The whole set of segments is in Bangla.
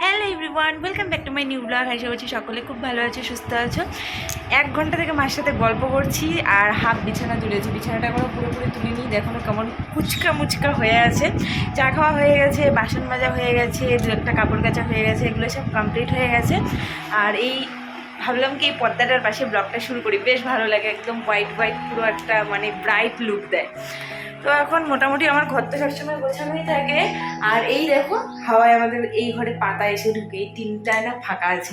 Hello everyone, welcome back to my new blog. আশা করছি সকলে খুব ভালো আছো, সুস্থ আছো। 1 ঘন্টা থেকে মার সাথে গল্প করছি আর হাফ বিছানা তুলেছি। বিছানাটা কোনো পুরোপুরি তুলে নিই, দেখো কেমন কুচকা মুচকা হয়ে আছে। চা খাওয়া হয়ে গেছে, বাসন মাজা হয়ে গেছে, 2-একটা কাপড় কাচা হয়ে গেছে, এগুলো সব কমপ্লিট হয়ে গেছে। আর এই ভাবলাম কি এই পর্দাটার পাশে ব্লগটা শুরু করি, বেশ ভালো লাগে, একদম হোয়াইট হোয়াইট পুরো একটা মানে ব্রাইট লুক দেয়। তো এখন মোটামুটি আমার ঘর তো সবসময় গোছানোই থাকে। আর এই দেখো হাওয়ায় আমাদের এই ঘরে পাতা এসে ঢুকে, এই 3টায় না ফাঁকা আছে।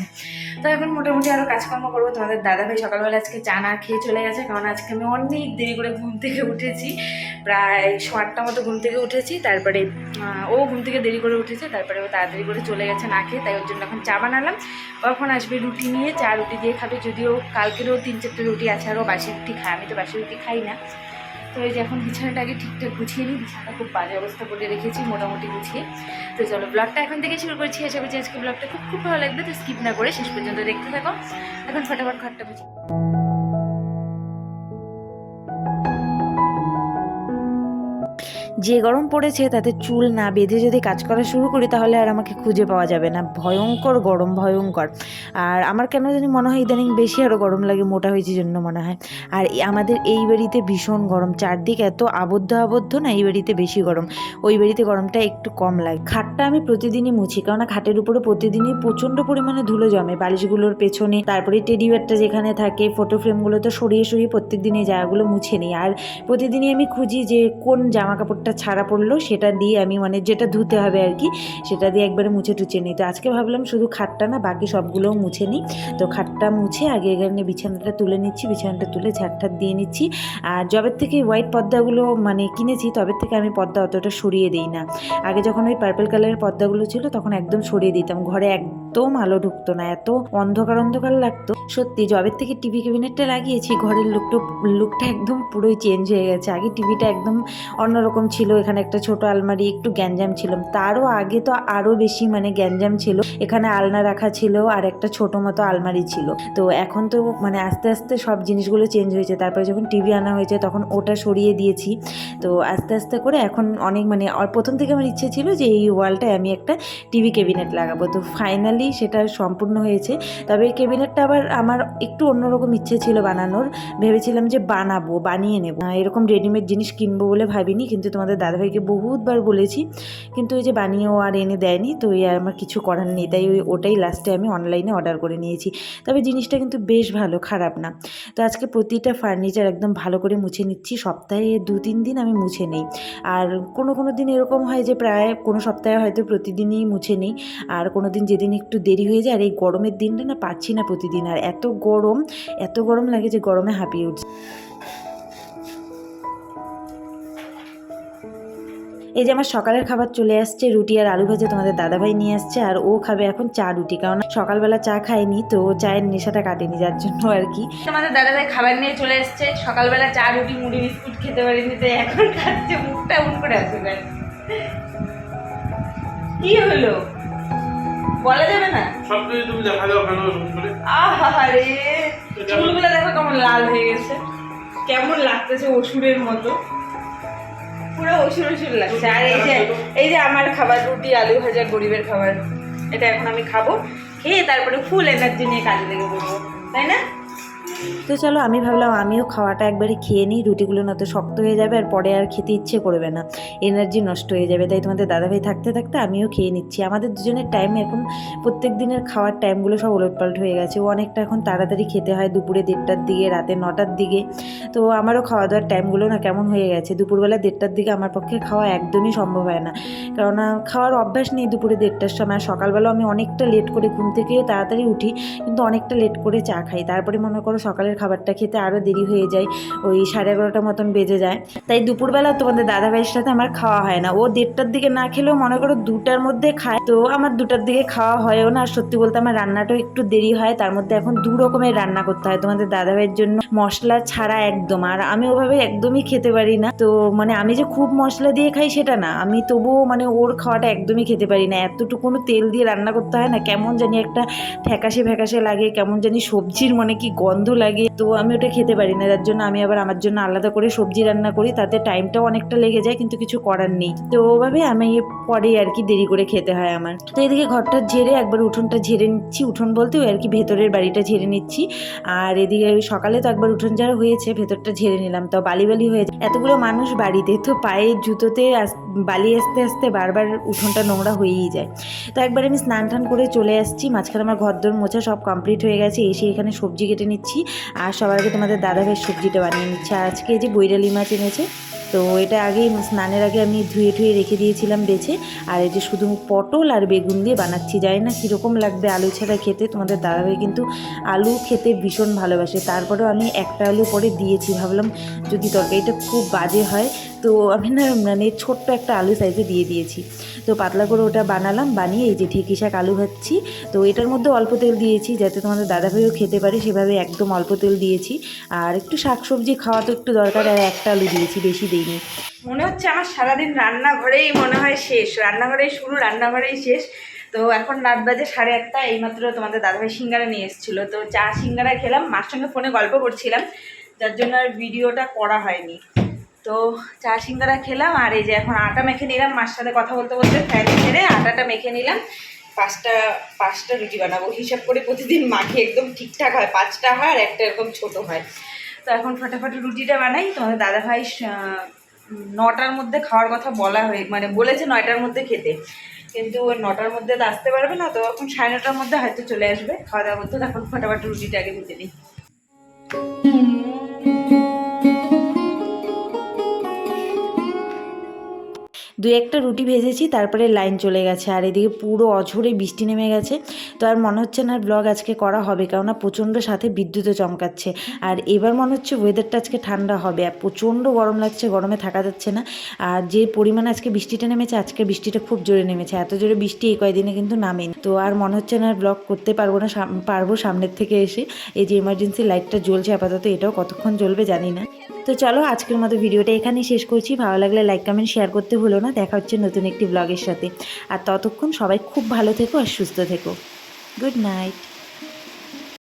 তো এখন মোটামুটি আরও কাজকর্ম করবো। তোমাদের দাদাভাই সকালবেলা আজকে চা না খেয়ে চলে গেছে, কারণ আজকে আমি অনেক দেরি করে ঘুম থেকে উঠেছি, প্রায় 8টা মতো ঘুম থেকে উঠেছি। তারপরে ও ঘুম থেকে দেরি করে উঠেছে, তারপরে ও তাড়াতাড়ি করে চলে গেছে না খেয়ে, তাই ওর জন্য এখন চা বানালাম। কখন আসবে রুটি নিয়ে, চা রুটি দিয়ে খাবে, যদিও কালকেরও 3-4টে রুটি আছে, আরও বাসি রুটি খায়, আমি তো বাসি রুটি খাই না। তো এই যে এখন বিছানাটা আগে ঠিকঠাক গুছিয়ে নিই, বিছানাটা খুব বাজে অবস্থা করে রেখেছি মোটামুটি গুছিয়ে। তো চলো ব্লগটা এখন থেকে শুরু করছি, আশা করছি আজকে ব্লগটা খুব ভালো লাগবে। তো স্কিপ না করে শেষ পর্যন্ত দেখতে থাকো। এখন ফটাফট ঘরটা গুছিয়ে। যে গরম পড়েছে তাতে চুল না বেঁধে যদি কাজ করা শুরু করি তাহলে আর আমাকে খুঁজে পাওয়া যাবে না। ভয়ঙ্কর গরম, ভয়ঙ্কর। আর আমার কেন জানি মনে হয় ইদানিং বেশি আরও গরম লাগে, মোটা হয়েছে জন্য মনে হয়। আর আমাদের এই বাড়িতে ভীষণ গরম, চারদিক এত আবদ্ধ না, এই বাড়িতে বেশি গরম, ওই বাড়িতে গরমটা একটু কম লাগে। খাটটা আমি প্রতিদিনই মুছি, কেননা খাটের উপরে প্রতিদিনই প্রচণ্ড পরিমাণে ধুলো জমে, বালিশগুলোর পেছনে, তারপরে টেডি বেয়ারটা যেখানে থাকে, ফটো ফ্রেমগুলো তো সরিয়ে প্রত্যেক দিন এই জায়গাগুলো মুছে নিই। আর প্রতিদিনই আমি খুঁজি যে কোন জামা কাপড়টা ছাড়া পড়লো, সেটা দিয়ে আমি মানে যেটা ধুতে হবে আর কি, সেটা দিয়ে একবারে মুছে টুচে নিই। তো আজকে ভাবলাম শুধু খাটটা না, বাকি সবগুলোও মুছে নিই। তো খাটটা মুছে আগে এখানে বিছানাটা তুলে নিচ্ছি, বিছানাটা তুলে ঝাড় দিয়ে নিচ্ছি। আর জবের থেকে হোয়াইট পর্দাগুলো মানে কিনেছি, তবে থেকে আমি পর্দা অতটা সরিয়ে দিই না। আগে যখন ওই পার্পল কালারের পর্দাগুলো ছিল তখন একদম সরিয়ে দিতাম, ঘরে একদম আলো ঢুকতো না, এত অন্ধকার লাগতো। সত্যি জবের থেকে টিভি ক্যাবিনেটটা লাগিয়েছি, ঘরের লুকটা একদম পুরোই চেঞ্জ হয়ে গেছে। আগে টিভিটা একদম অন্যরকম ছিল, এখানে একটা ছোট আলমারি, একটু গ্যাঞ্জাম ছিল, তারও আগে তো আরও বেশি মানে গ্যাঞ্জাম ছিল। এখানে আলনা রাখা ছিল আর একটা ছোট মতো আলমারি ছিল। তো এখন তো মানে আস্তে আস্তে সব জিনিসগুলো চেঞ্জ হয়েছে। তারপরে যখন টিভি আনা হয়েছে তখন ওটা সরিয়ে দিয়েছি। তো আস্তে আস্তে করে এখন অনেক মানে প্রথম থেকে আমার ইচ্ছে ছিল যে এই ওয়ালটায় আমি একটা টিভি ক্যাবিনেট লাগাবো। তো ফাইনালি সেটা সম্পূর্ণ হয়েছে। তবে এই ক্যাবিনেটটা আবার আমার একটু অন্যরকম ইচ্ছে ছিল বানানোর, ভেবেছিলাম যে বানিয়ে নেব, এরকম রেডিমেড জিনিস কিনবো বলে ভাবিনি। কিন্তু তোমাদের দাদাভাইকে বহুতবার বলেছি, কিন্তু ওই যে বানিয়েও আর এনে দেয়নি। তো এই আর আমার কিছু করার নেই, তাই ওটাই লাস্টে আমি অনলাইনে অর্ডার করে নিয়েছি। তবে জিনিসটা কিন্তু বেশ ভালো, খারাপ না। তো আজকে প্রতিটা ফার্নিচার একদম ভালো করে মুছে নিচ্ছি। সপ্তাহে 2-3 দিন আমি মুছে নিই। আর কোনো দিন এরকম হয় যে প্রায় কোনো সপ্তাহে হয়তো প্রতিদিনই মুছে নিই। আর কোনো দিন যেদিন একটু দেরি হয়ে যায়, আর এই গরমের দিনটা না পারছি না প্রতিদিন, আর এত গরম লাগে যে গরমে হাঁপিয়ে উঠছে। এই যে আমার সকালের খাবার চলে আসছে, রুটি আর আলু ভাজা তোমাদের দাদাভাই নিয়ে আসছে। আর ও খাবে এখন চা রুটি, কারণ সকালবেলা চা খায়নি, তো চায়ের নেশাটা কাটেনি, যার জন্য আর কি। তোমাদের দাদাভাই খাবার নিয়ে চলে এসছে। সকালবেলা চা রুটি মুড়ি বিস্কুট খেতে পারিনি, তো এখন খাচ্ছে, মুখটা এমন করে আছে। কি হলো বলা যাবে না? সবকিছু তুমি দেখা দাও কেন করে? আহারে চুলগুলো দেখো কেমন লাল হয়ে গেছে, কেমন লাগতেছে অসুরের মতো, পুরো অসুর লাগছে। আর এই যে আমার খাবার, রুটি আলু ভাজা, গরিবের খাবার, এটা এখন আমি খাবো, খেয়ে তারপরে ফুল এনার্জি নিয়ে কাজে লেগে পড়বো, তাই না? তো চলো, আমি ভাবলাম আমিও খাওয়াটা একবারে খেয়ে নিই, রুটিগুলো না তো শক্ত হয়ে যাবে আর পরে আর খেতে ইচ্ছে করবে না, এনার্জি নষ্ট হয়ে যাবে। তাই তোমাদের দাদাভাই থাকতে আমিও খেয়ে নিচ্ছি। আমাদের দুজনের টাইম এখন প্রত্যেক দিনের খাওয়ার টাইমগুলো সব ওলটপালট হয়ে গেছে। ও অনেকটা এখন তাড়াতাড়ি খেতে হয়, দুপুরে 1:30টার দিকে, রাতে 9টার দিকে। তো আমারও খাওয়া দাওয়ার টাইমগুলো না কেমন হয়ে গেছে, দুপুরবেলা 1:30টার দিকে আমার পক্ষে খাওয়া একদমই সম্ভব হয় না, কেননা খাওয়ার অভ্যাস নেই দুপুরে 1:30টার সময়। সকালবেলা আমি অনেকটা লেট করে ঘুম থেকে তাড়াতাড়ি উঠি, কিন্তু অনেকটা লেট করে চা খাই, তারপরে মনে করো সকালের খাবারটা খেতে আরও দেরি হয়ে যায়, ওই 11:30 মতন বেজে যায়। তাই দুপুরবেলা তোমাদের দাদাভাইয়ের সাথে আমার খাওয়া হয় না। ও 1:30টার দিকে না খেলেও মনে করো 2টার মধ্যে খায়, তো আমার 2টার দিকে খাওয়া হয়ও না। আর সত্যি বলতে আমার রান্নাটাও একটু দেরি হয়, তার মধ্যে এখন 2 রকমের রান্না করতে হয় তোমাদের দাদাভাইয়ের জন্য, মশলা ছাড়া একদম। আর আমি ওভাবে একদমই খেতে পারি না, তো মানে আমি যে খুব মশলা দিয়ে খাই সেটা না, আমি তবুও মানে ওর খাওয়াটা একদমই খেতে পারি না। এতটুকুনো তেল দিয়ে রান্না করতে হয় না, কেমন জানি একটা ফ্যাকাশে লাগে, কেমন জানি সবজির মানে কি গন্ধ লাগে, তো আমি ওটা খেতে পারি না, যার জন্য আমি আবার আমার জন্য আলাদা করে সবজি রান্না করি, তাতে টাইমটাও অনেকটা লেগে যায়, কিন্তু কিছু করার নেই। তো ওভাবে আমি পরে আর কি দেরি করে খেতে হয় আমার। তো এদিকে ঘরটা ঝেড়ে একবার উঠোনটা ঝেড়ে নিচ্ছি, উঠোন বলতে ওই আর কি ভেতরের বাড়িটা ঝেড়ে নিচ্ছি। আর এদিকে সকালে তো একবার উঠোন ঝাড়া হয়েছে, ভেতরটা ঝেড়ে নিলাম, তো বালি বালি হয়ে যায় এতগুলো মানুষ বাড়িতে, তো পায়ে জুতোতে বালি আসতে আসতে বারবার উঠোনটা নোংরা হয়েই যায়। তো একবার আমি স্নান টান করে চলে আসছি, মাঝখানে আমার ঘরদোর মোছা সব কমপ্লিট হয়ে গেছে। এসে এখানে সবজি কেটে নিচ্ছি, আর সবার আগে তোমাদের দাদাভাই সবজিটা বানিয়ে নিচ্ছে। আর আজকে যে বৈরালি মাছ এনেছে, তো এটা আগে স্নানের আগে আমি ধুয়ে ঠুয়ে রেখে দিয়েছিলাম বেছে। আর এই যে শুধু পটল আর বেগুন দিয়ে বানাচ্ছি, জানি না কীরকম লাগবে আলু ছাড়া খেতে। তোমাদের দাদাভাই কিন্তু আলু খেতে ভীষণ ভালোবাসে, তারপরেও আমি একটা আলু পরে দিয়েছি, ভাবলাম যদি তরকারিটা খুব বাজে হয়, তো আমি না মানে ছোট্ট একটা আলু সাইজে দিয়ে দিয়েছি। তো পাতলা করে ওটা বানালাম, বানিয়ে এই যে ঢেঁকি শাক আলু ভাজছি। তো এটার মধ্যে অল্প তেল দিয়েছি যাতে তোমাদের দাদাভাইও খেতে পারে, সেভাবে একদম অল্প তেল দিয়েছি। আর একটু শাকসবজি খাওয়া তো একটু দরকার, আর একটা আলু দিয়েছি, বেশি দিইনি। মনে হচ্ছে আমার সারাদিন রান্নাঘরেই মনে হয় শেষ, রান্নাঘরেই শুরু, রান্নাঘরেই শেষ। তো এখন রাত বাজে 1:30, এইমাত্র তোমাদের দাদাভাই সিঙ্গারা নিয়ে এসেছিলো, তো চা সিঙ্গারা খেলাম, মার সঙ্গে ফোনে গল্প করছিলাম, যার জন্য আর ভিডিওটা করা হয়নি। তো চা সিঙ্গারা খেলাম, আর এই যে এখন আটা মেখে নিলাম, মার সাথে কথা বলতে বলতে ফ্যান ছেড়ে আটাটা মেখে নিলাম। পাঁচটা রুটি বানাবো, হিসাব করে প্রতিদিন মাখে একদম ঠিকঠাক হয়, 5টা হয় আর একটা এরকম ছোটো হয়। তো এখন ফটাফট রুটিটা বানাই। তোমাদের দাদাভাই 9টার মধ্যে খাওয়ার কথা বলা হয়ে মানে বলেছে 9টার মধ্যে খেতে, কিন্তু ওই 9টার মধ্যে তো আসতে পারবে না, তো এখন 9:30টার মধ্যে হয়তো চলে আসবে খাওয়া দাওয়া করতে। তখন ফটাফট রুটিটা আগে ভেজে নিই। দু একটা রুটি ভেজেছি, তারপরে লাইন চলে গেছে, আর এদিকে পুরো অঝোরে বৃষ্টি নেমে গেছে। তো আর মনে হচ্ছে না ব্লগ আজকে করা হবে, কেননা প্রচণ্ড সাথে বিদ্যুৎও চমকাচ্ছে। আর এবার মনে হচ্ছে ওয়েদারটা আজকে ঠান্ডা হবে, আর প্রচণ্ড গরম লাগছে, গরমে থাকা যাচ্ছে না। আর যে পরিমাণে আজকে বৃষ্টিটা নেমেছে, আজকে বৃষ্টিটা খুব জোরে নেমেছে, এত জোরে বৃষ্টি এই কয়দিনে কিন্তু নামেনি। তো আর মনে হচ্ছে না ব্লগ করতে পারবো না, পারবো সামনের থেকে এসে। এই যে এমার্জেন্সি লাইটটা জ্বলছে আপাতত, এটাও কতক্ষণ জ্বলবে জানি না। তো চলো আজকের মতো ভিডিওটা এখানেই শেষ করছি। ভালো লাগলে লাইক কমেন্ট শেয়ার করতে ভুলো না। দেখা হচ্ছে নতুন একটি ব্লগের সাথে, আর ততক্ষণ সবাই খুব ভালো থেকো আর সুস্থ থেকো। Good night.